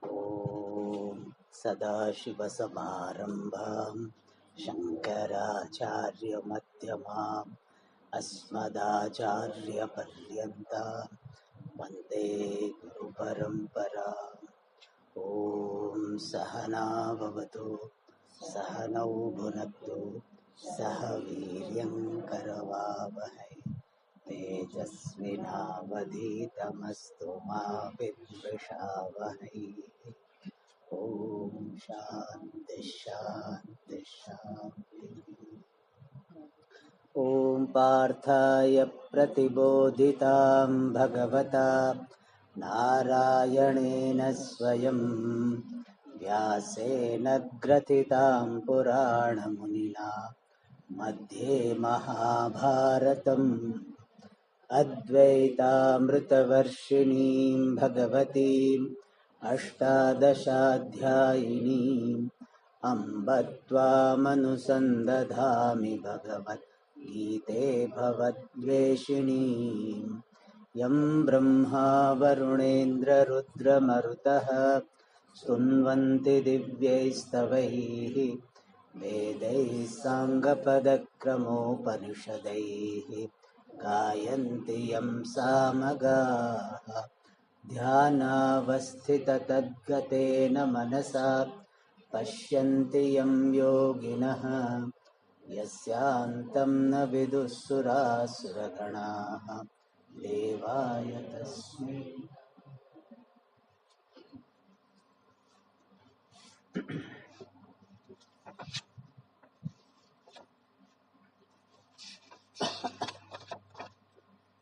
ॐ सदाशिवसमारम्भां शङ्कराचार्यमध्यमाम् अस्मदाचार्यपर्यन्तां वन्दे गुरुपरम्पराम्। ॐ सहना भवतु सहनौ भुनक्तु सह वीर्यं करवावहै तेजस्विनावधीतमस्तु मा विद्विषावहै। ॐ शान्ति शान्ति शान्ति। ॐ पार्थाय प्रतिबोधितां भगवता नारायणेन स्वयं व्यासेन ग्रथितां पुराणमुनिना मध्ये महाभारतम् अद्वैतामृतवर्षिणीं भगवतीम् अष्टादशाध्यायिनीम् अम्ब त्वामनुसन्दधामि भगवद्गीते भवद्वेषिणीम्। यं ब्रह्मा वरुणेन्द्ररुद्रमरुतः स्तुन्वन्ति दिव्यैस्तवैः वेदैः साङ्गपदक्रमोपनिषदैः गायन्ति यं सामगाः। ध्यानावस्थिततद्गतेन मनसा पश्यन्ति यं योगिनः यस्यान्तं न विदुः सुरासुरगणाः देवाय तस्मै।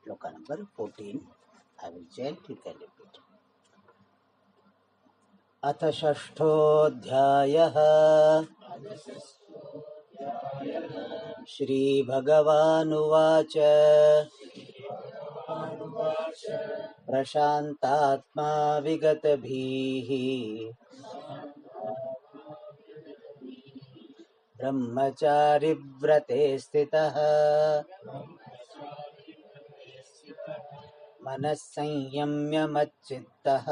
श्लोक number 14. I will chant, you can repeat. अथ षष्ठोऽध्यायः श्रीभगवानुवाच प्रशान्तात्मा विगतभीः ब्रह्मचारिव्रते स्थितः मनः संयम्य मच्चित्तः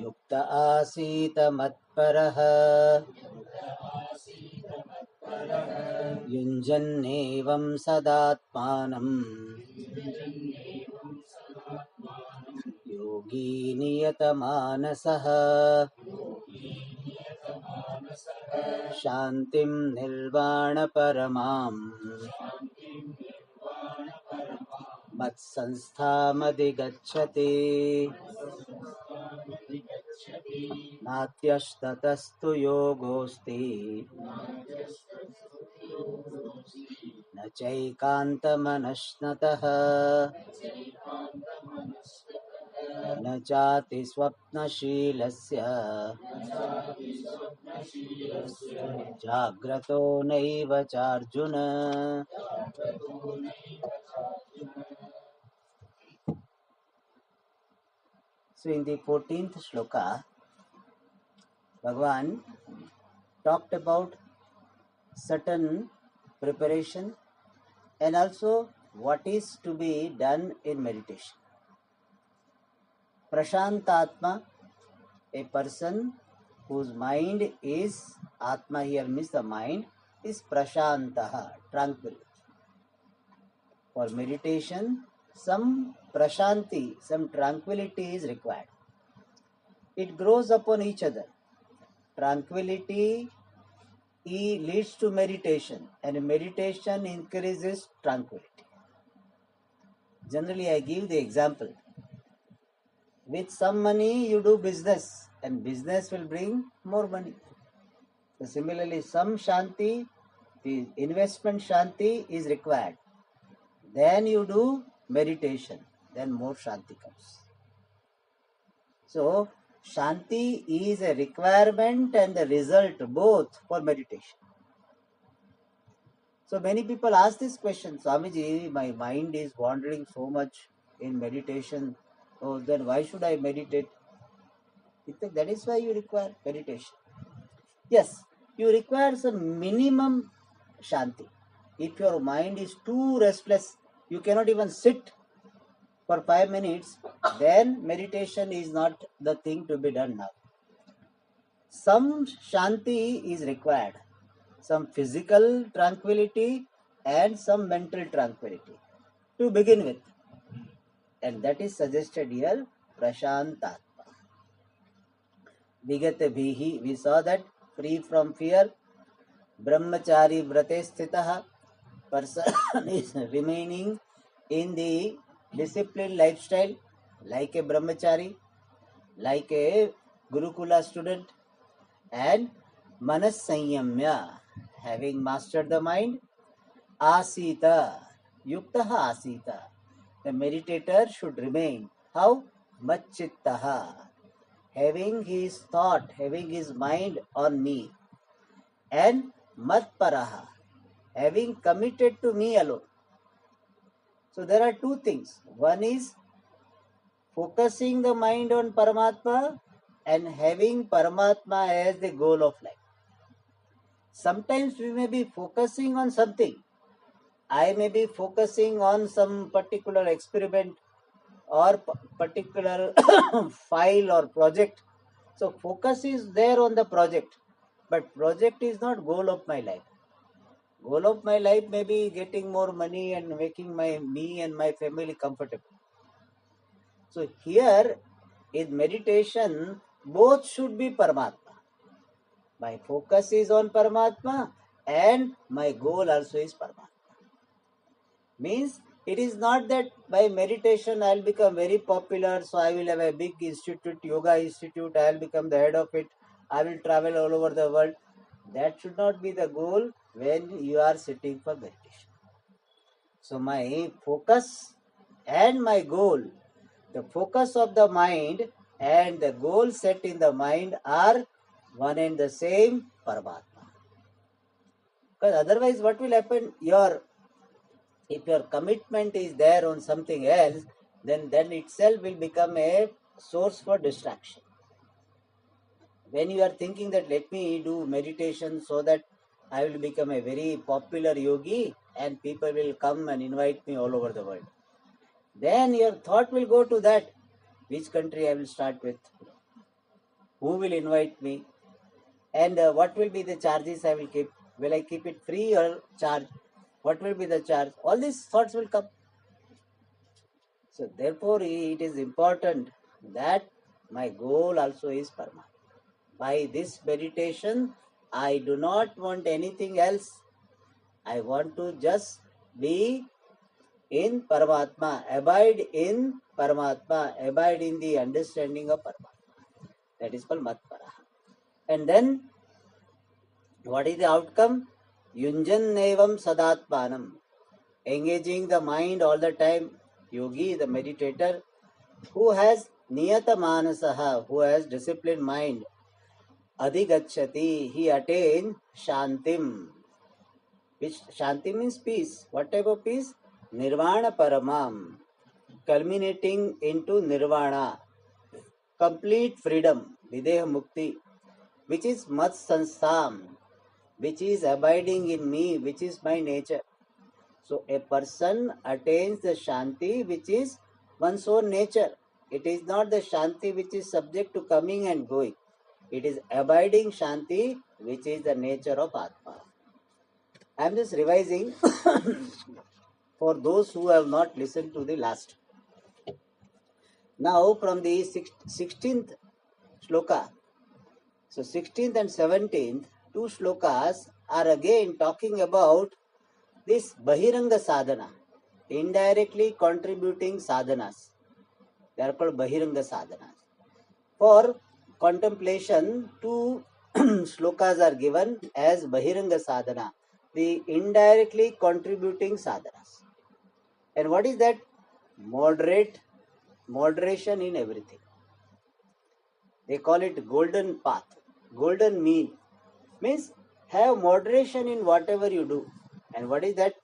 युक्त आसीत मत्परः युञ्जन्नेवं सदात्मानं योगी नियतमानसः शान्तिं निर्वाणपरमां मत्संस्थामधिगच्छति नात्यस्ततस्तु योगोऽस्ति न चैकान्तमनश्नतः न चाति स्वप्नशीलस्य जाग्रतो नैव चार्जुन। So in the 14th shloka, Bhagavan talked about certain preparation and also what is to be done in meditation. Prashantatma, a person whose mind is, Atma here means the mind, is Prashantaha, tranquil. For meditation, some prashanti, some tranquility is required. It grows upon each other. Tranquility leads to meditation, and meditation increases tranquility. Generally, I give the example. With some money, you do business, and business will bring more money. So similarly, some shanti, the investment shanti is required. Then you do meditation, then more shanti comes. So, shanti is a requirement and the result both for meditation. So many people ask this question, Swamiji, my mind is wandering so much in meditation. Oh, then why should I meditate? That is why you require meditation. Yes, you require some minimum shanti. If your mind is too restless, you cannot even sit. for 5 minutes, then meditation is not the thing to be done now. Some shanti is required, some physical tranquility and some mental tranquility to begin with. And that is suggested here, Prashantatma. Vigata Bhihi, we saw that free from fear, Brahmachari Vrate Sthitaha, person is remaining in the disciplined lifestyle like a brahmachari, like a Gurukula student, and Manas Sanyamya, having mastered the mind, Asita, Yuktaha Asita. The meditator should remain. How? Machittaha, having his thought, having his mind on me, and Matparaha, having committed to me alone. So there are two things. One is focusing the mind on Paramatma and having Paramatma as the goal of life. Sometimes we may be focusing on something. I may be focusing on some particular experiment or particular file or project. So focus is there on the project, but project is not goal of my life. Goal of my life may be getting more money and making me and my family comfortable. So here in meditation, both should be Paramatma. My focus is on Paramatma and my goal also is Paramatma. Means it is not that by meditation I will become very popular, so I will have a big institute, yoga institute, I will become the head of it, I will travel all over the world. That should not be the goal when you are sitting for meditation. So my focus and my goal, the focus of the mind and the goal set in the mind are one and the same, Paramatma. Because otherwise what will happen? If your commitment is there on something else, then itself will become a source for distraction. When you are thinking that let me do meditation so that I will become a very popular yogi and people will come and invite me all over the world, then your thought will go to that. Which country I will start with? Who will invite me? And what will be the charges I will keep? Will I keep it free or charge? What will be the charge? All these thoughts will come. So therefore it is important that my goal also is Paramatma. By this meditation, I do not want anything else. I want to just be in Paramatma, abide in Paramatma, abide in the understanding of Paramatma. That is called Matparaha. And then, what is the outcome? Yunjan Nevam Sadatpanam. Engaging the mind all the time. Yogi, the meditator, who has Niyata Manasaha, who has disciplined mind, Adhigachati, he attains Shantim. Which Shanti means peace. What type of peace? Nirvana Paramam. Culminating into Nirvana. Complete freedom. Videha Mukti. Which is Mat Sansam. Which is abiding in me. Which is my nature. So a person attains the Shanti which is one's own nature. It is not the Shanti which is subject to coming and going. It is abiding Shanti which is the nature of Atma. I am just revising for those who have not listened to the last. Now from the 16th shloka, so 16th and 17th, two shlokas are again talking about this Bahiranga sadhana, indirectly contributing sadhanas. They are called Bahiranga sadhanas. For contemplation, two shlokas are given as Bahiranga sadhana, the indirectly contributing sadhanas. And what is that? Moderation in everything. They call it golden path, golden mean. Means have moderation in whatever you do. And what is that?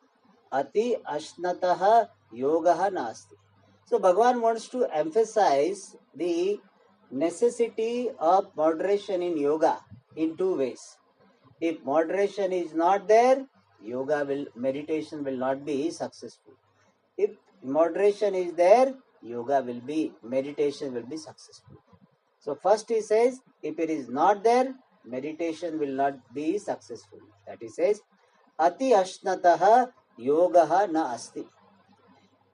Ati ashnataha yogaha nasti. So Bhagavan wants to emphasize the necessity of moderation in yoga in two ways. If moderation is not there, meditation will not be successful. If moderation is there, meditation will be successful. So first he says, if it is not there, meditation will not be successful. That he says, ati ashnataha yogaha na asti.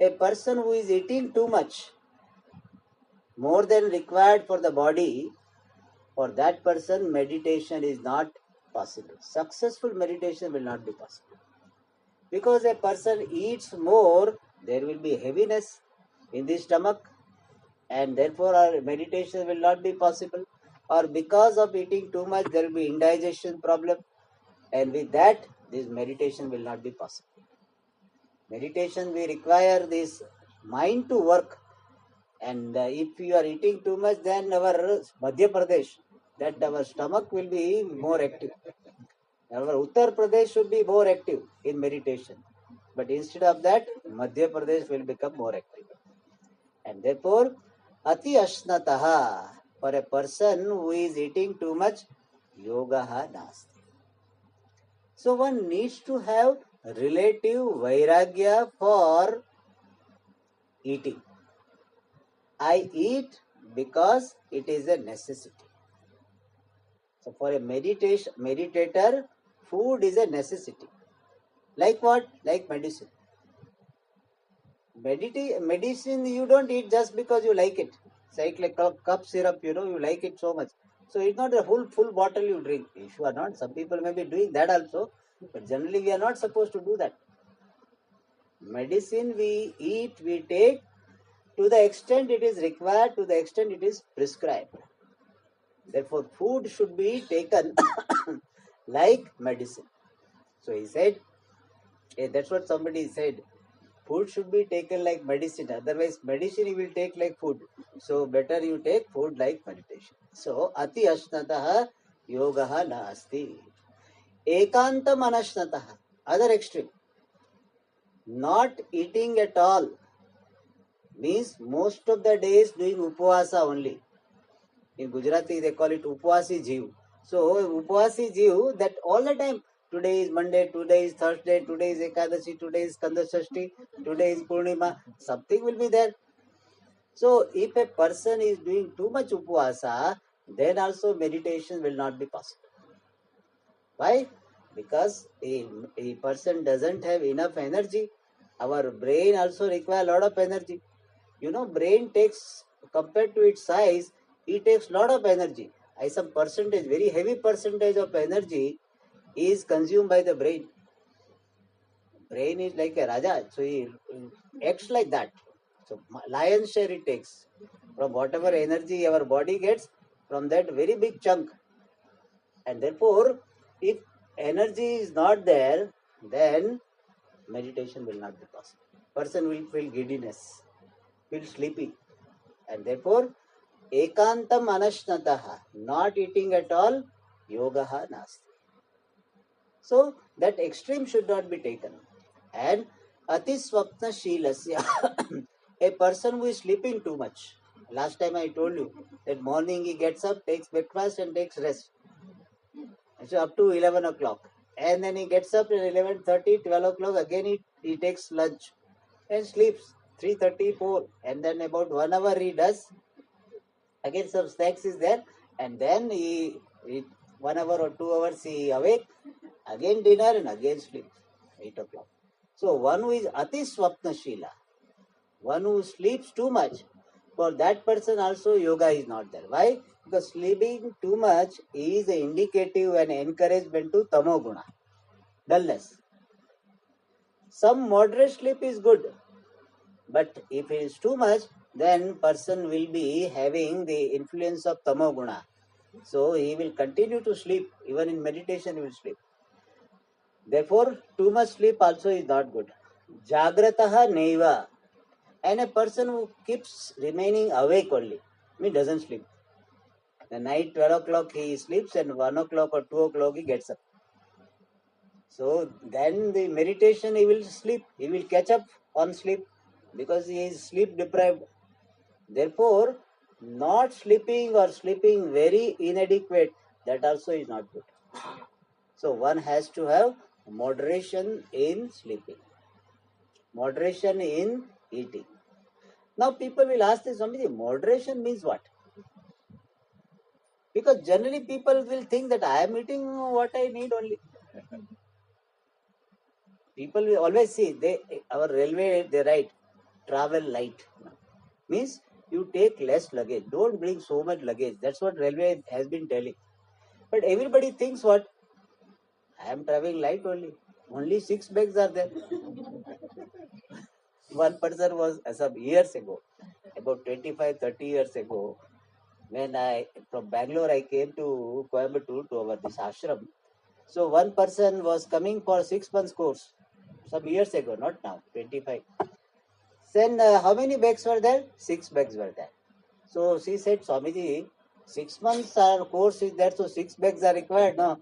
A person who is eating too much, more than required for the body, for that person meditation is not possible. Successful meditation will not be possible. Because a person eats more, there will be heaviness in the stomach, and therefore our meditation will not be possible. Or because of eating too much, there will be indigestion problem, and with that, this meditation will not be possible. Meditation, we require this mind to work, and if you are eating too much, then our Madhya Pradesh, that our stomach will be more active. Our Uttar Pradesh should be more active in meditation, but instead of that, Madhya Pradesh will become more active. And therefore, ati ashnataha, for a person who is eating too much, yogaha nasti. So one needs to have relative vairagya for eating. I eat because it is a necessity. So for a meditator, food is a necessity. Like what? Like medicine. Medicine you don't eat just because you like it. It's like cup syrup, you like it so much. So it's not a full bottle you drink. If you are not, some people may be doing that also, but generally we are not supposed to do that. Medicine we eat, we take to the extent it is required, to the extent it is prescribed. Therefore, food should be taken like medicine. So he said, that's what somebody said. Food should be taken like medicine. Otherwise, medicine you will take like food. So better you take food like meditation. So ati ashnataha yogaha na asti. Ekantam anashnataha. Other extreme. Not eating at all means most of the days doing upavasa only. In Gujarati they call it upavasi jiv. So upavasi jiv, that all the time, today is Monday, today is Thursday, today is Ekadashi, today is Skanda Shashti, today is Purnima, something will be there. So if a person is doing too much upavasa, then also meditation will not be possible. Why? Because a person doesn't have enough energy. Our brain also requires a lot of energy. Brain takes, compared to its size, it takes lot of energy. Some percentage, very heavy percentage of energy is consumed by the brain. Brain is like a raja, so he acts like that. So lion's share it takes from whatever energy our body gets, from that very big chunk. And therefore, if energy is not there, then meditation will not be possible. Person will feel giddiness, feel sleepy, and therefore ekantam anashnataha, not eating at all, yogaha nasti. So that extreme should not be taken. And atiswapna shilasya, a person who is sleeping too much. Last time I told you that morning he gets up, takes breakfast and takes rest. So up to 11 o'clock. And then he gets up at 11:30, 12 o'clock, again he takes lunch and sleeps 3:30, 4. And then about 1 hour he does. Again some snacks is there. And then he 1 hour or 2 hours he awake. Again dinner and again sleep. 8 o'clock. So one who is ati swapnashila, one who sleeps too much, for that person also yoga is not there. Why? Because sleeping too much is an indicative and encouragement to tamoguna, dullness. Some moderate sleep is good, but if it is too much, then person will be having the influence of tamoguna. So he will continue to sleep, even in meditation he will sleep. Therefore, too much sleep also is not good. Jagrataha neva. And a person who keeps remaining awake only, doesn't sleep. The night 12 o'clock he sleeps and 1 o'clock or 2 o'clock he gets up. So then the meditation he will sleep. He will catch up on sleep because he is sleep deprived. Therefore, not sleeping or sleeping very inadequate, that also is not good. So one has to have moderation in sleeping, moderation in eating, Now people will ask this, Swamiji, moderation means what? Because generally people will think that I am eating what I need only. People will always see, our railway, they write, travel light. Means you take less luggage. Don't bring so much luggage. That's what railway has been telling. But everybody thinks what? I am traveling light only. Only 6 bags are there. One person was some years ago, about 25, 30 years ago, when from Bangalore I came to Coimbatore to our this ashram. So one person was coming for 6 months course, some years ago, not now, 25. Then how many bags were there? 6 bags were there. So she said, Swamiji, 6 months course is there, so 6 bags are required. No,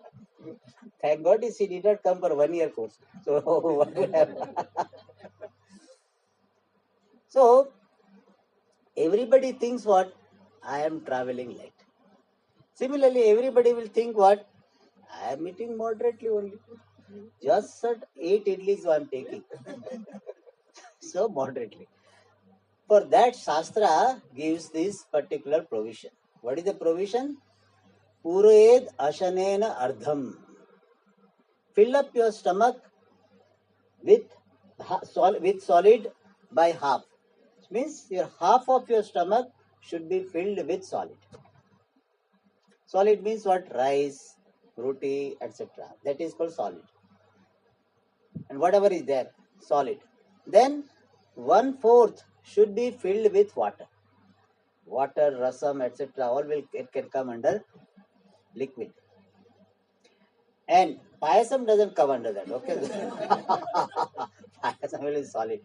thank God she did not come for 1 year course. So what will happen? So everybody thinks what? I am traveling light. Similarly, everybody will think what? I am eating moderately only. Just said 8 idlis I am taking. So moderately. For that, Shastra gives this particular provision. What is the provision? Pured ashanena ardham. Fill up your stomach with solid by half. It means your half of your stomach should be filled with solid. Solid means what? Rice, roti, etc. That is called solid. And whatever is there, solid. Then 1/4 should be filled with water. Water, rasam, etc. All it can come under liquid. And payasam doesn't come under that. Okay, payasam is solid.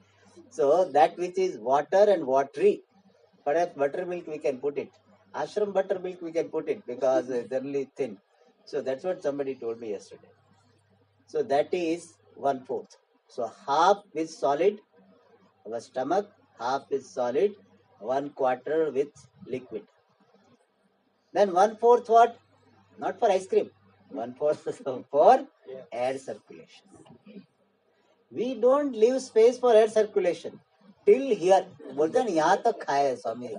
So that which is water and watery, perhaps buttermilk we can put it. Ashram buttermilk we can put it because it's generally thin. So that's what somebody told me yesterday. So that is 1/4. So half is solid, our stomach, half is solid, 1/4 with liquid. Then 1/4 what? Not for ice cream. 1/4 for air circulation. We don't leave space for air circulation. Till here. बोलते हैं यहाँ तक खाए स्वामी.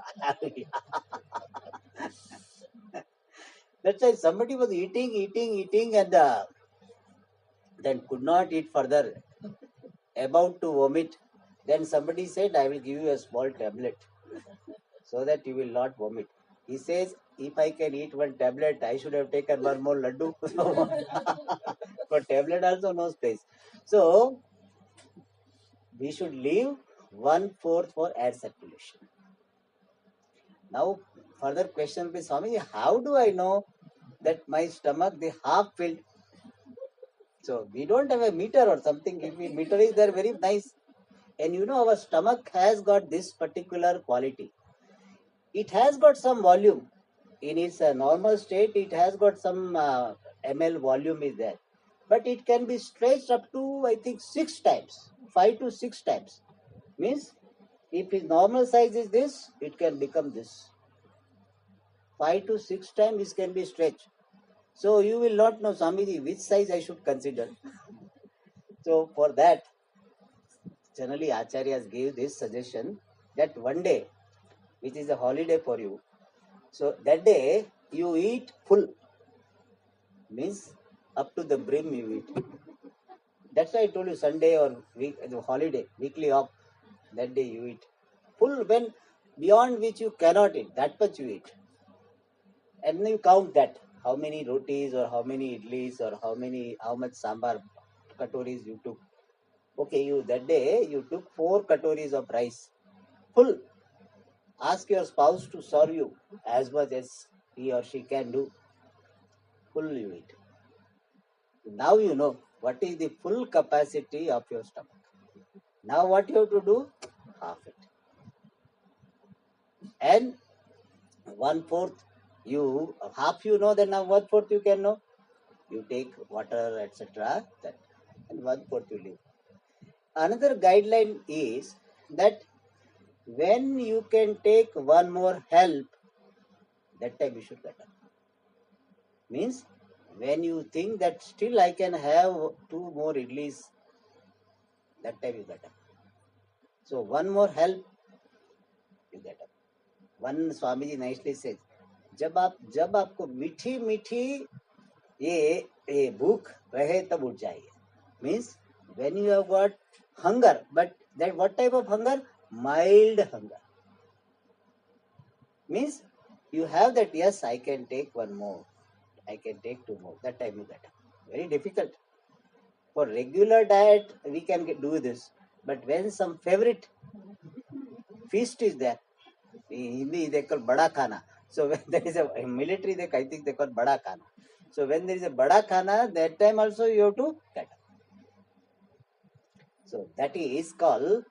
That's why somebody was eating and then could not eat further. About to vomit. Then somebody said, I will give you a small tablet so that you will not vomit. He says, if I can eat one tablet, I should have taken one more laddu. For tablet also no space. So, we should leave 1/4 for air circulation. Now, further question will be, Swami, how do I know that my stomach, the half filled? So, we don't have a meter or something. If a meter is there, very nice. And you know, our stomach has got this particular quality. It has got some volume. In its normal state, it has got some ml volume is there. But it can be stretched up to, I think, 6 times. 5 to 6 times. Means, if its normal size is this, it can become this. 5 to 6 times it can be stretched. So you will not know, Swamiji, which size I should consider. So for that, generally Acharyas gave this suggestion that one day, which is a holiday for you, so that day you eat full. Means up to the brim you eat. That's why I told you Sunday or holiday, weekly off, that day you eat. Full when beyond which you cannot eat, that much you eat. And then you count that, how many rotis or how many idlis or how much sambar katoris you took. Okay, you that day you took 4 katoris of rice. Full. Ask your spouse to serve you as much as he or she can do. Full you eat. Now you know what is the full capacity of your stomach. Now what you have to do? Half it. And 1/4 you, half you know, then now 1/4 you can know. You take water, etc. And 1/4 you leave. Another guideline is that when you can take one more help, that time you should get up. Means when you think that still I can have 2 more idlis, that time you get up. So one more help, you get up. One Swamiji nicely says, जब आपको मीठी मीठी ये भूख रहे तब उठ जाइए. Means when you have got hunger, but that what type of hunger? Mild hunger. Means you have that, yes, I can take one more, I can take two more. That time you get up. Very difficult. For regular diet, we can do this. But when some favorite feast is there, in Hindi they call bada khana. So when there is a military, I think they call bada khana. So when there is a bada khana, that time also you have to get up. So that is called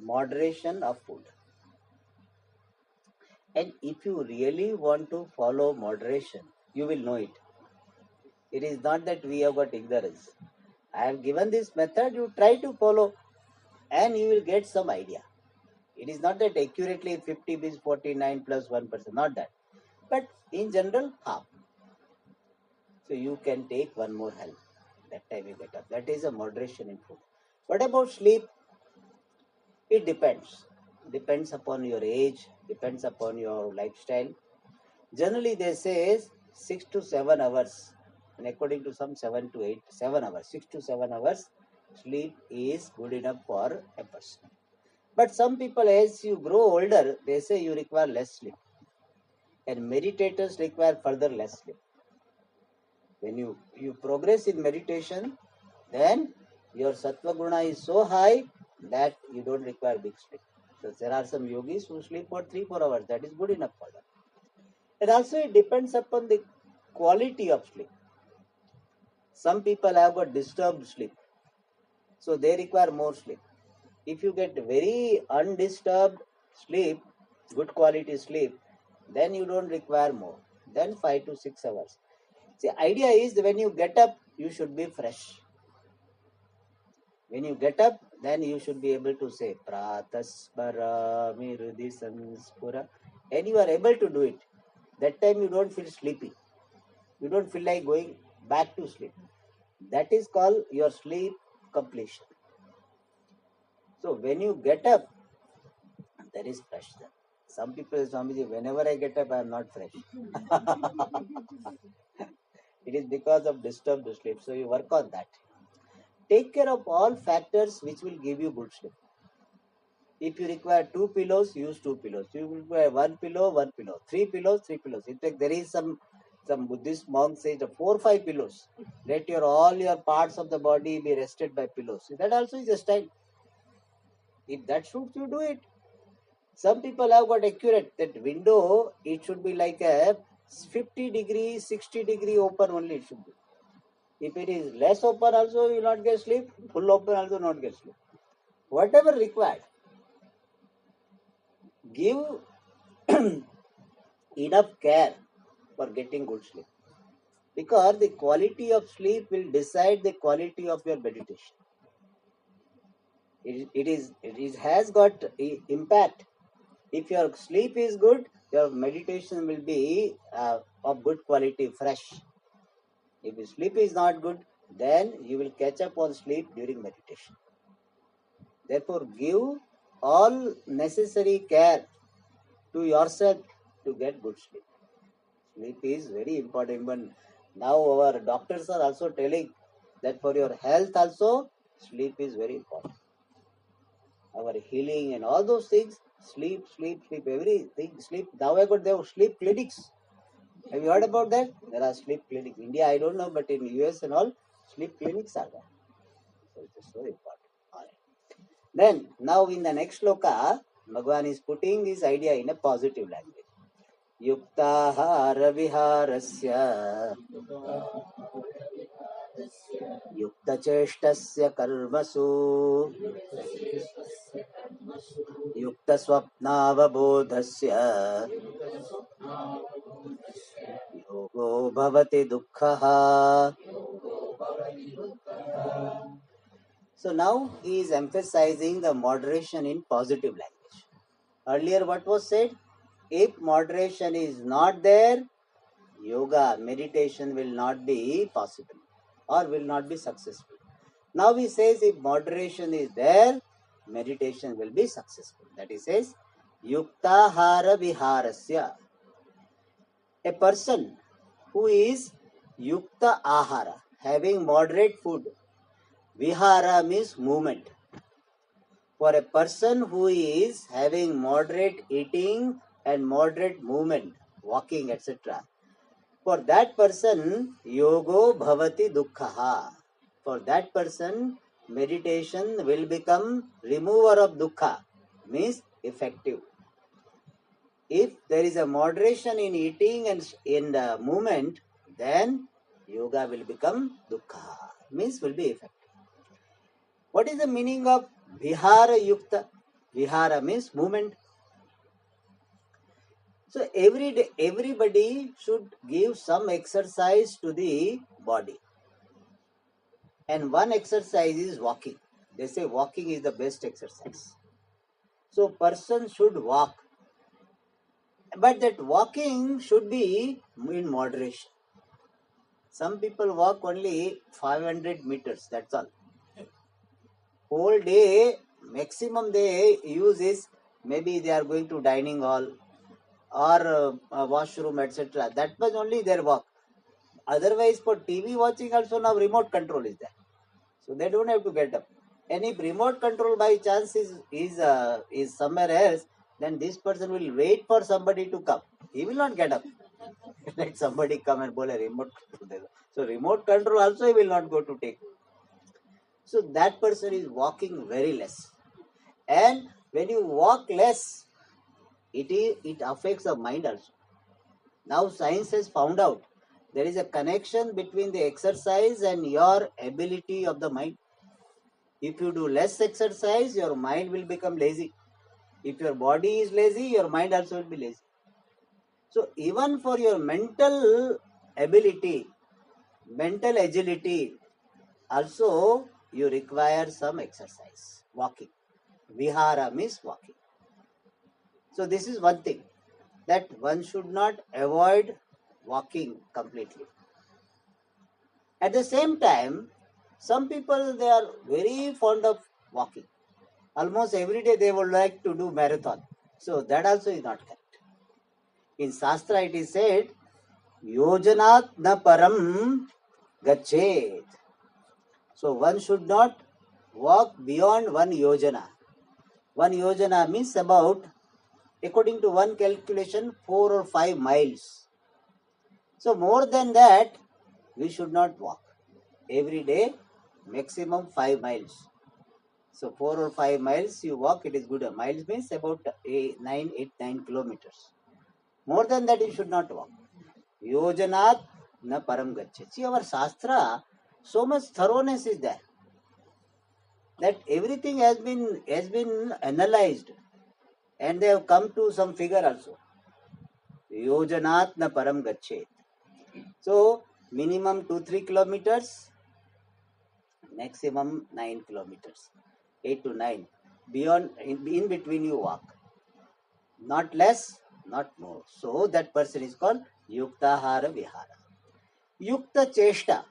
moderation of food. And if you really want to follow moderation, you will know it. It is not that we have got ignorance. I have given this method, you try to follow and you will get some idea. It is not that accurately 50 is 49 plus 1%, not that. But in general, half. So you can take one more help. That time you get up. That is a moderation in food. What about sleep? It depends. Depends upon your age, depends upon your lifestyle. Generally, they say 6 to 7 hours. And according to some 7 to 8, 7 hours, 6 to 7 hours, sleep is good enough for a person. But some people, as you grow older, they say you require less sleep. And meditators require further less sleep. When you progress in meditation, then your sattva guna is so high that you don't require big sleep. So there are some yogis who sleep for 3-4 hours. That is good enough for them. And also it depends upon the quality of sleep. Some people have got disturbed sleep, so they require more sleep. If you get very undisturbed sleep, good quality sleep, then you don't require more than 5 to 6 hours. The idea is that when you get up, you should be fresh. When you get up, then you should be able to say Prataspara Mirudhi Sanspura, and you are able to do it. That time you don't feel sleepy. You don't feel like going back to sleep. That is called your sleep completion. So when you get up, there is fresh. Some people say, Swamiji, whenever I get up, I am not fresh. It is because of disturbed sleep. So you work on that. Take care of all factors which will give you good sleep. If you require 2 pillows, use 2 pillows. You require 1 pillow, 1 pillow. 3 pillows, 3 pillows. In fact, there is some Buddhist monk says 4, 5 pillows. Let all your parts of the body be rested by pillows. That also is a style. If that suits you, do it. Some people have got accurate that window, it should be like a 50 degree, 60 degree open only it should be. If it is less open also, you will not get sleep. Full open also not get sleep. Whatever required. Give enough care for getting good sleep. Because the quality of sleep will decide the quality of your meditation. It has got impact. If your sleep is good, your meditation will be of good quality, fresh. If your sleep is not good, then you will catch up on sleep during meditation. Therefore, give all necessary care to yourself to get good sleep. Sleep is very important. But now our doctors are also telling that for your health also, sleep is very important. Our healing and all those things, sleep, everything, sleep. Now I got there sleep clinics. Have you heard about that? There are sleep clinics. India, I don't know, but in US and all, sleep clinics are there. So it is so important. All right. Then, now in the next shloka, Bhagavan is putting this idea in a positive language. Yuktahara viharasya yuktacheshtasya karmasu yuktaswapnavabodhasya yogo bhavati dukkhaha. So now he is emphasizing the moderation in positive language. Earlier what was said? If moderation is not there, yoga, meditation will not be possible or will not be successful. Now he says if moderation is there, meditation will be successful. That he says, Yuktahara viharasya. A person who is yukta ahara, having moderate food. Vihara means movement. For a person who is having moderate eating and moderate movement, walking, etc., for that person, yogo bhavati dukkha. For that person, meditation will become remover of dukkha, means effective. If there is a moderation in eating and in the movement, then yoga will become dukkha, means will be effective. What is the meaning of vihara yukta? Vihara means movement. So every day, everybody should give some exercise to the body. And one exercise is walking. They say walking is the best exercise. So person should walk. But that walking should be in moderation. Some people walk only 500 meters, that's all. Whole day, maximum they use is maybe they are going to dining hall or washroom, etc. That was only their walk. Otherwise, for TV watching also now remote control is there. So they don't have to get up. And if remote control by chance is somewhere else, then this person will wait for somebody to come. He will not get up. Let somebody come and bowl a remote control. So remote control also he will not go to take. So that person is walking very less. And when you walk less, it affects the mind also. Now science has found out there is a connection between the exercise and your ability of the mind. If you do less exercise, your mind will become lazy. If your body is lazy, your mind also will be lazy. So even for your mental ability, mental agility, also you require some exercise, walking. Vihara means walking. So this is one thing, that one should not avoid walking completely. At the same time, some people, they are very fond of walking. Almost every day they would like to do marathon. So that also is not correct. In Shastra it is said, yojanat na param gachet. So one should not walk beyond one yojana. One yojana means about, according to one calculation, 4 or 5 miles. So more than that, we should not walk. Every day, maximum 5 miles. So 4 or 5 miles you walk, it is good. Miles means about 9 kilometers. More than that, you should not walk. Yojanat na param gachet. See, our Shastra, so much thoroughness is there, that everything has been analyzed, and they have come to some figure also. Yojanat na param gachet. So minimum 2-3 kilometers, maximum 9 kilometers, 8 to 9. Beyond, in between you walk. Not less, not more. So that person is called Yuktahara Vihara. Yukta Cheshta.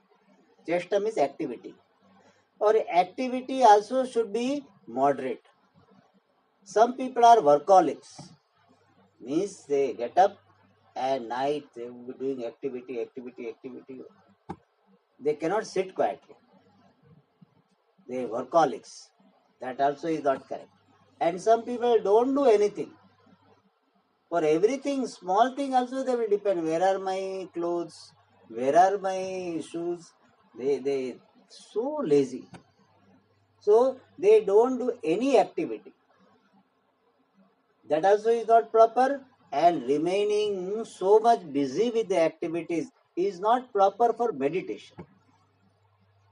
Cheshta means activity. Or activity also should be moderate. Some people are workaholics. Means they get up and night they will be doing activity. They cannot sit quietly. They are workaholics. That also is not correct. And some people don't do anything. For everything, small thing also they will depend. Where are my clothes? Where are my shoes? They so lazy. So they don't do any activity. That also is not proper, and remaining so much busy with the activities is not proper for meditation.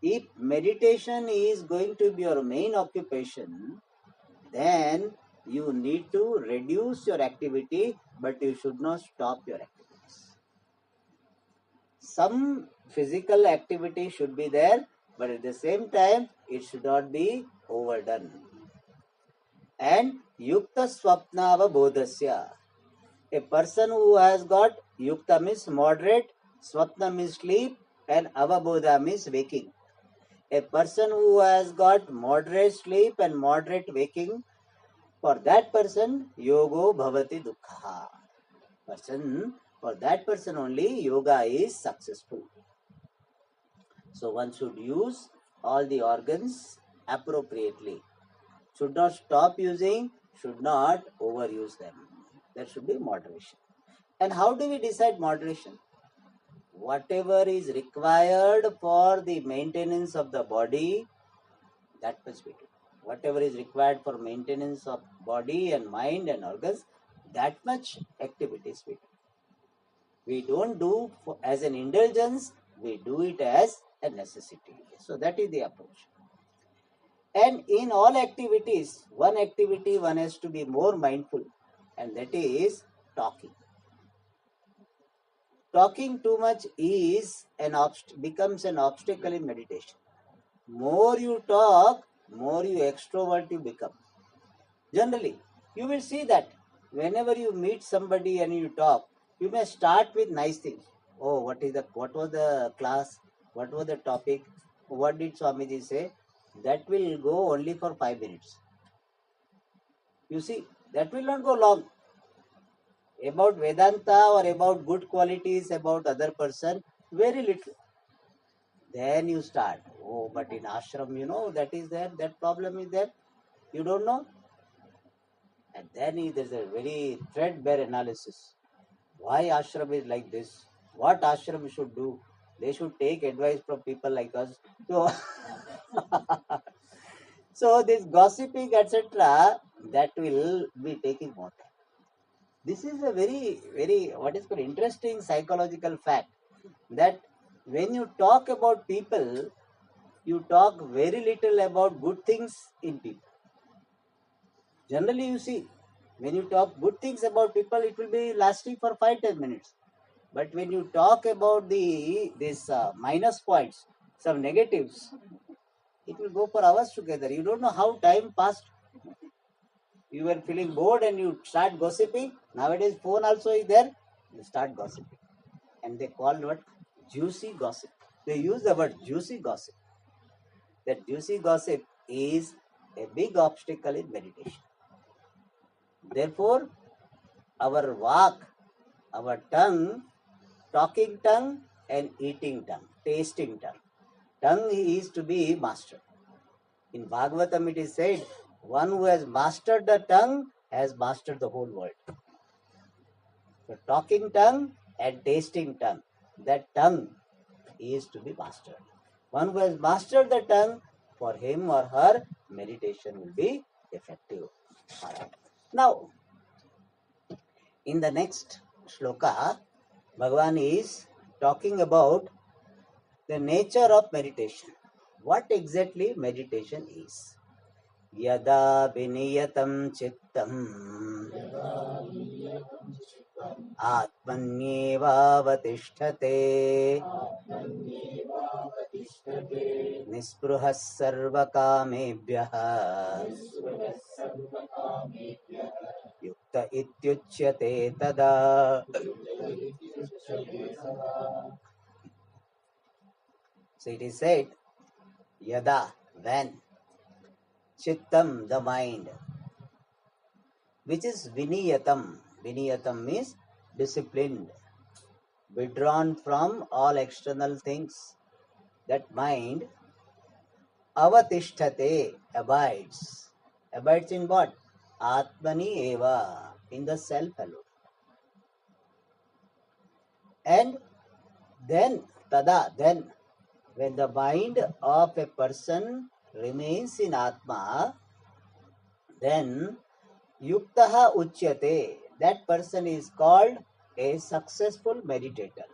If meditation is going to be your main occupation, then you need to reduce your activity, but you should not stop your activities. Some physical activity should be there, but at the same time, it should not be overdone. And yukta swapnava bodhasya. A person who has got yukta means moderate, swapna means sleep, and avabodha means waking. A person who has got moderate sleep and moderate waking, for that person, yogo bhavati dukkha. For that person only, yoga is successful. So one should use all the organs appropriately. Should not stop using, should not overuse them. There should be moderation. And how do we decide moderation? Whatever is required for the maintenance of the body, that much we do. Whatever is required for maintenance of body and mind and organs, that much activities we do. We don't do as an indulgence, we do it as a necessity. So that is the approach. And in all activities, one activity one has to be more mindful, and that is talking. Talking too much is becomes an obstacle in meditation. More you talk, more you extrovert you become. Generally, you will see that whenever you meet somebody and you talk, you may start with nice things. Oh, what was the class? What was the topic? What did Swamiji say? That will go only for 5 minutes. You see, that will not go long. About Vedanta or about good qualities about other person, very little. Then you start. Oh, but in ashram, that is there, that problem is there. You don't know. And then there's a very threadbare analysis. Why ashram is like this? What ashram should do? They should take advice from people like us. So this gossiping, etc., that will be taking more time. This is a very, very, what is called interesting psychological fact, that when you talk about people, you talk very little about good things in people. Generally, you see, when you talk good things about people, it will be lasting for 5-10 minutes. But when you talk about these minus points, some negatives, it will go for hours together. You don't know how time passed. You were feeling bored and you start gossiping. Nowadays, phone also is there. You start gossiping. And they call what? Juicy gossip. They use the word juicy gossip. That juicy gossip is a big obstacle in meditation. Therefore, our vak, our tongue, talking tongue and eating tongue, tasting tongue. Tongue is to be mastered. In Bhagavatam it is said, one who has mastered the tongue has mastered the whole world. So talking tongue and tasting tongue, that tongue is to be mastered. One who has mastered the tongue, for him or her, meditation will be effective. Now, in the next shloka, Bhagavan is talking about the nature of meditation. What exactly meditation is? Yada viniyatam chittam atmanyevavatisthate nispruhah sarvakamebhyah yukta ityuchyate tada. So it is said, yada, when, chittam, the mind, which is viniyatam. Viniyatam means disciplined, withdrawn from all external things. That mind, avatisthate, abides. Abides in what? Atmani eva, in the self alone. And then, tada, then, when the mind of a person remains in Atma, then yuktaha uchyate, that person is called a successful meditator.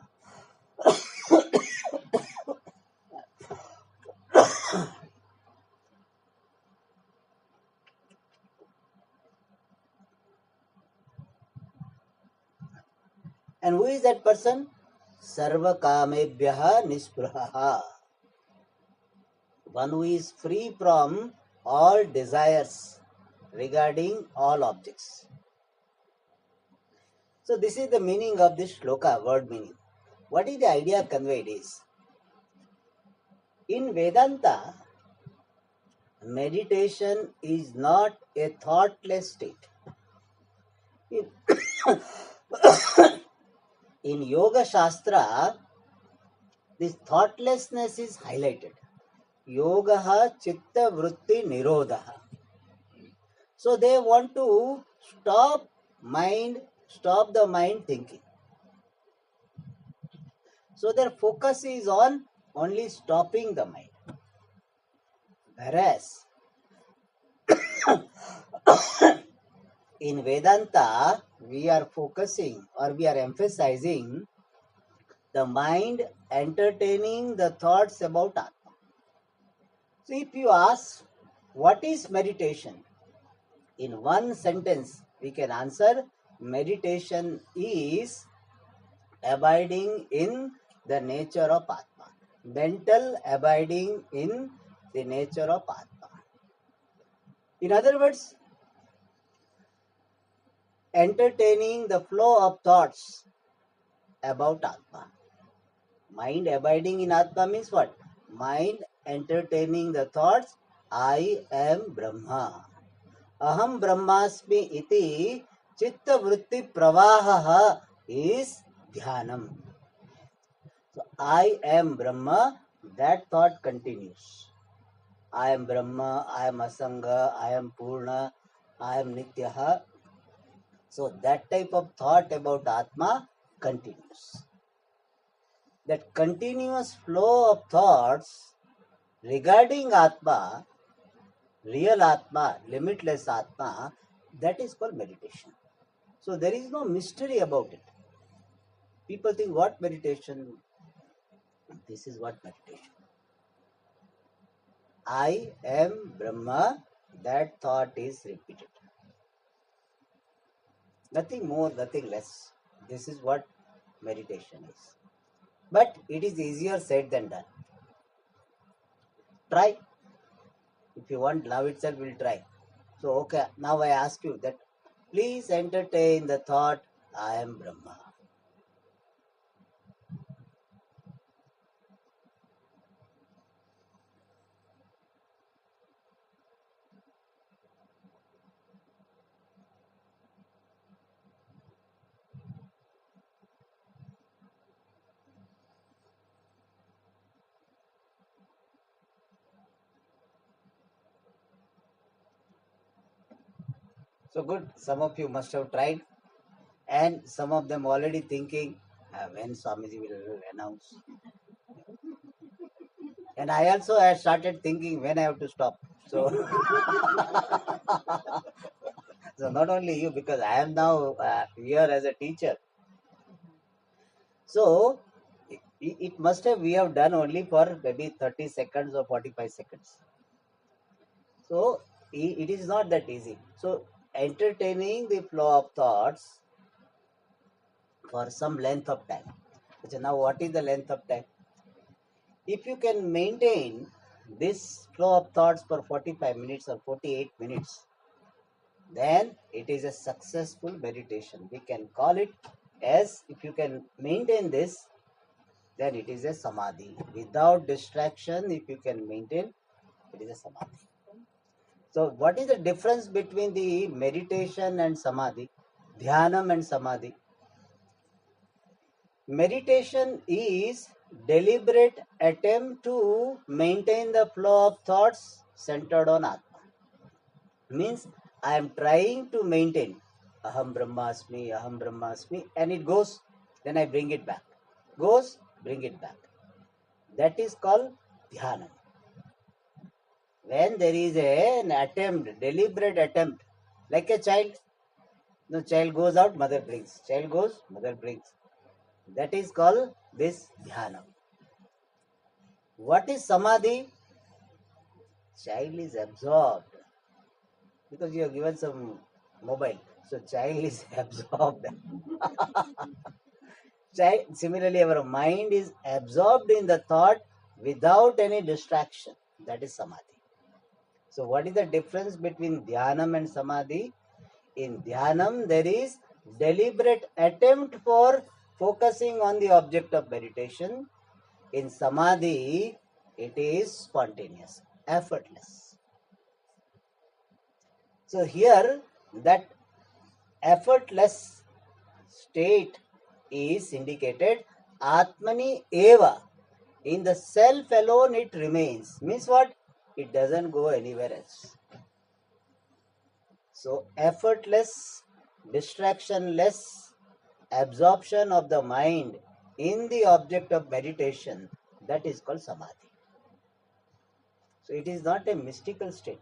And who is that person? Sarva kamebhyaha nispruhaha. One who is free from all desires regarding all objects. So this is the meaning of this shloka, word meaning. What is the idea conveyed is, in Vedanta, meditation is not a thoughtless state. In, in Yoga Shastra, this thoughtlessness is highlighted. Yogaha chitta vritti nirodha. So they want to stop the mind thinking. So their focus is on only stopping the mind. Whereas in Vedanta, we are focusing or we are emphasizing the mind entertaining the thoughts about Atma. So if you ask, what is meditation? In one sentence, we can answer, meditation is abiding in the nature of Atma. Mental abiding in the nature of Atma. In other words, entertaining the flow of thoughts about Atma. Mind abiding in Atma means what? Mind entertaining the thoughts, I am Brahma. Aham Brahmasmi iti chitta vritti pravaha is dhyanam. So, I am Brahma, that thought continues. I am Brahma, I am Asanga, I am Purna, I am Nityaha. So that type of thought about Atma continues. That continuous flow of thoughts regarding Atma, real Atma, limitless Atma, that is called meditation. So there is no mystery about it. People think, what meditation? This is what meditation. I am Brahma, that thought is repeated. Nothing more, nothing less. This is what meditation is. But it is easier said than done. Try. If you want, now itself we'll try. So, okay, now I ask you that please entertain the thought, I am Brahma. So good, some of you must have tried, and some of them already thinking when Swamiji will announce. And I also had started thinking when I have to stop. So, so not only you, because I am now here as a teacher. So it must have, we have done only for maybe 30 seconds or 45 seconds. So it is not that easy. So entertaining the flow of thoughts for some length of time. So now what is the length of time? If you can maintain this flow of thoughts for 45 minutes or 48 minutes, then it is a successful meditation. We can call it as, if you can maintain this, then it is a samadhi. Without distraction, if you can maintain, it is a samadhi. So what is the difference between the meditation and samadhi, dhyanam and samadhi? Meditation is deliberate attempt to maintain the flow of thoughts centered on Atma. Means I am trying to maintain aham brahmasmi, and it goes, then I bring it back. Goes, bring it back. That is called dhyanam. When there is an attempt, deliberate attempt, like a child, the child goes out, mother brings. Child goes, mother brings. That is called this dhyanam. What is samadhi? Child is absorbed because you have given some mobile. So child is absorbed. Child, similarly, our mind is absorbed in the thought without any distraction. That is samadhi. So what is the difference between dhyanam and samadhi? In dhyanam, there is deliberate attempt for focusing on the object of meditation. In samadhi, it is spontaneous, effortless. So here that effortless state is indicated. Atmani eva. In the self alone it remains. Means what? It doesn't go anywhere else. So effortless, distractionless absorption of the mind in the object of meditation, that is called samadhi. So it is not a mystical state.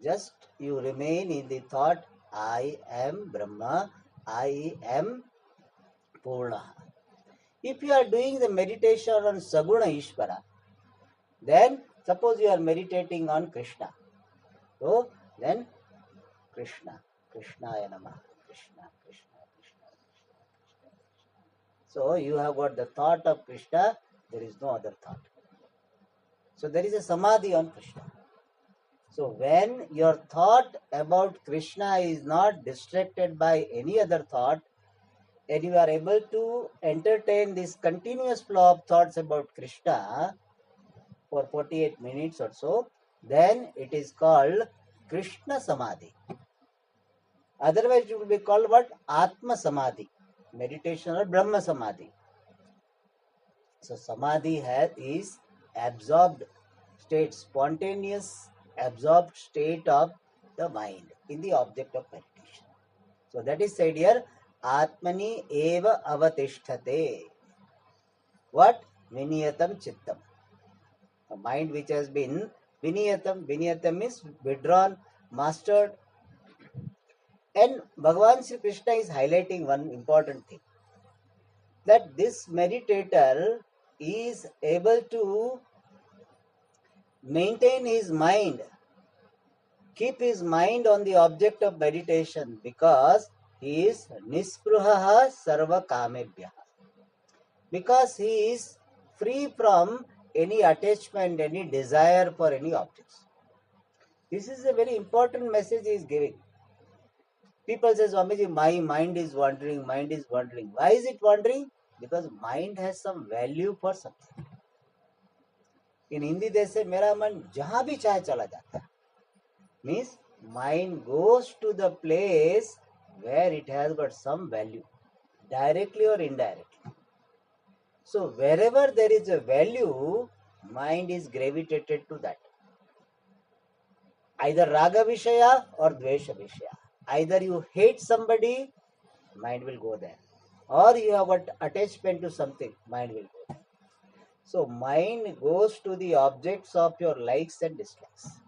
Just you remain in the thought, I am Brahma, I am Purna. If you are doing the meditation on Saguna Ishvara, then suppose you are meditating on Krishna. So then Krishna, Krishnaya Namah, Krishna, Krishna, Krishna, Krishna, Krishna, Krishna. So you have got the thought of Krishna, there is no other thought. So there is a samadhi on Krishna. So when your thought about Krishna is not distracted by any other thought, and you are able to entertain this continuous flow of thoughts about Krishna for 48 minutes or so, then it is called Krishna Samadhi. Otherwise it will be called what? Atma Samadhi. Meditation or Brahma Samadhi. So Samadhi is absorbed state, spontaneous absorbed state of the mind in the object of meditation. So that is said here, Atmani eva avatishthate. What? Viniyatam chittam. A mind which has been Viniyatam means withdrawn, mastered. And Bhagavan Sri Krishna is highlighting one important thing, that this meditator is able to maintain his mind, keep his mind on the object of meditation, because he is nispruhaha sarva kamebhya, because he is free from any attachment, any desire for any objects. This is a very important message he is giving. People say, Swamiji, my mind is wandering, mind is wandering. Why is it wandering? Because mind has some value for something. In Hindi they say, मेरा मन जहाँ भी चाहे चला जाता है. Means mind goes to the place where it has got some value, directly or indirectly. So wherever there is a value, mind is gravitated to that. Either raga vishaya or dvesha vishaya. Either you hate somebody, mind will go there. Or you have got attachment to something, mind will go there. So mind goes to the objects of your likes and dislikes.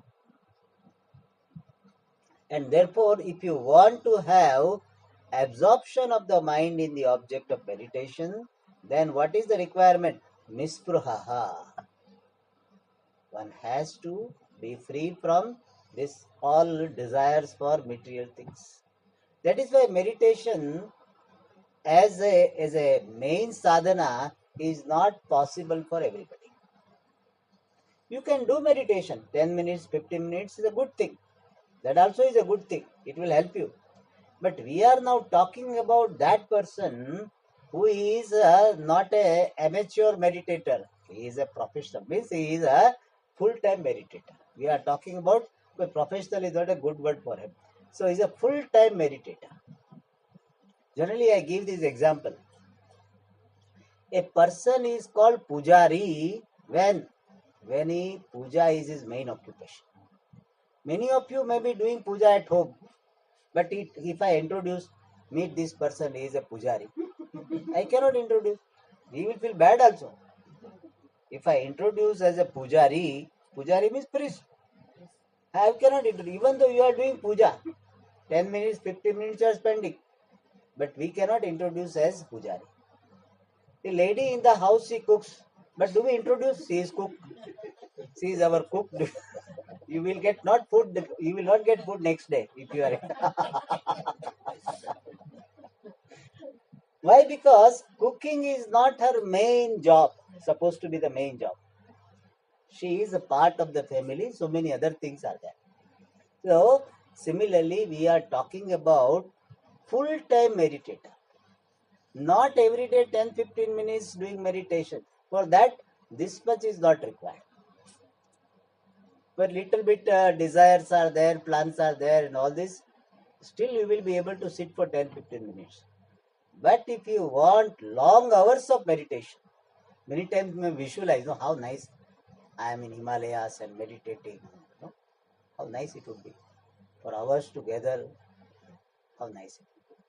And therefore, if you want to have absorption of the mind in the object of meditation, then what is the requirement? Nispruhaha. One has to be free from this all desires for material things. That is why meditation as a main sadhana is not possible for everybody. You can do meditation, 10 minutes, 15 minutes is a good thing. That also is a good thing. It will help you. But we are now talking about that person who is not an amateur meditator. He is a professional. Means he is a full-time meditator. We are talking about, but professional is not a good word for him. So he is a full-time meditator. Generally, I give this example. A person is called pujari when puja is his main occupation. Many of you may be doing puja at home, but if I meet this person, he is a pujari. I cannot introduce. He will feel bad also. If I introduce as a pujari means priest. I cannot introduce. Even though you are doing puja, 10 minutes, 15 minutes you are spending, but we cannot introduce as pujari. The lady in the house, she cooks, but do we introduce? She is cook. She is our cook. You will get not food. You will not get food next day if you are. Why? Because cooking is not her main job. Supposed to be the main job. She is a part of the family. So many other things are there. So similarly, we are talking about full-time meditator. Not every day 10-15 minutes doing meditation. For that, this much is not required. but little bit desires are there, plans are there, and all this, still you will be able to sit for 10-15 minutes. But if you want long hours of meditation, many times we visualize, how nice I am in Himalayas and meditating, how nice it would be for hours together, how nice it would be.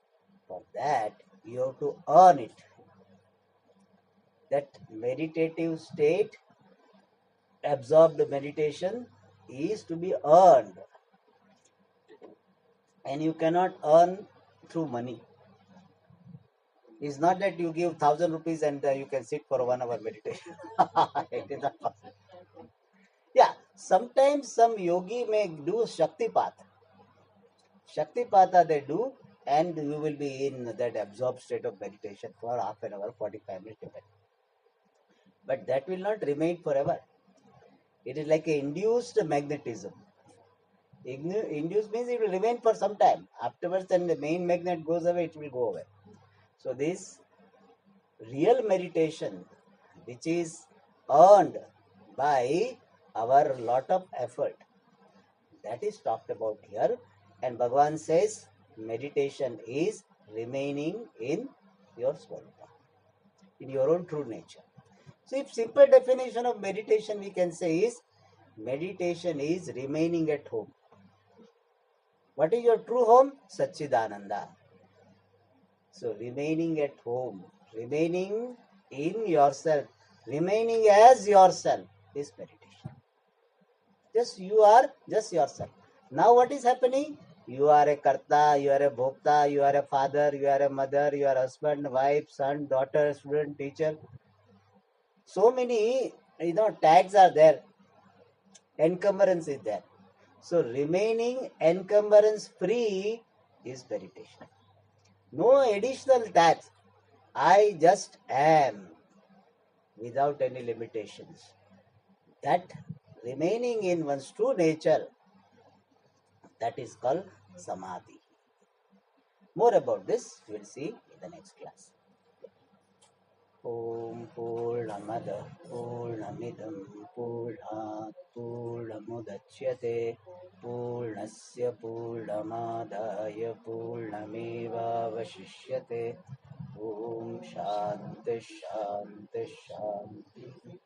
For that, you have to earn it. That meditative state, absorbed meditation, is to be earned, and you cannot earn through money. It's not that you give 1,000 rupees and you can sit for 1 hour meditation. It is not possible. Yeah, sometimes some yogi may do Shaktipat. Shaktipata they do, and you will be in that absorbed state of meditation for half an hour, 45 minutes, depending. But that will not remain forever. It is like an induced magnetism. Induced means it will remain for some time. Afterwards, when the main magnet goes away, it will go away. So this real meditation, which is earned by our lot of effort, that is talked about here. And Bhagavan says meditation is remaining in your swarupa, in your own true nature. So if simple definition of meditation we can say is, meditation is remaining at home. What is your true home? Satchidananda. So remaining at home, remaining in yourself, remaining as yourself is meditation. Just you are just yourself. Now what is happening? You are a karta, you are a bhokta, you are a father, you are a mother, you are a husband, wife, son, daughter, student, teacher. So many, tags are there. Encumbrance is there. So remaining encumbrance free is meditation. No additional tags. I just am without any limitations. That remaining in one's true nature, that is called samadhi. More about this we'll see in the next class. Om Purnamada Purnamidam Purnat Purnamudachyate Purnasya Purnamadaya Purnameva Vashishyate. Om Shanti Shanti Shanti.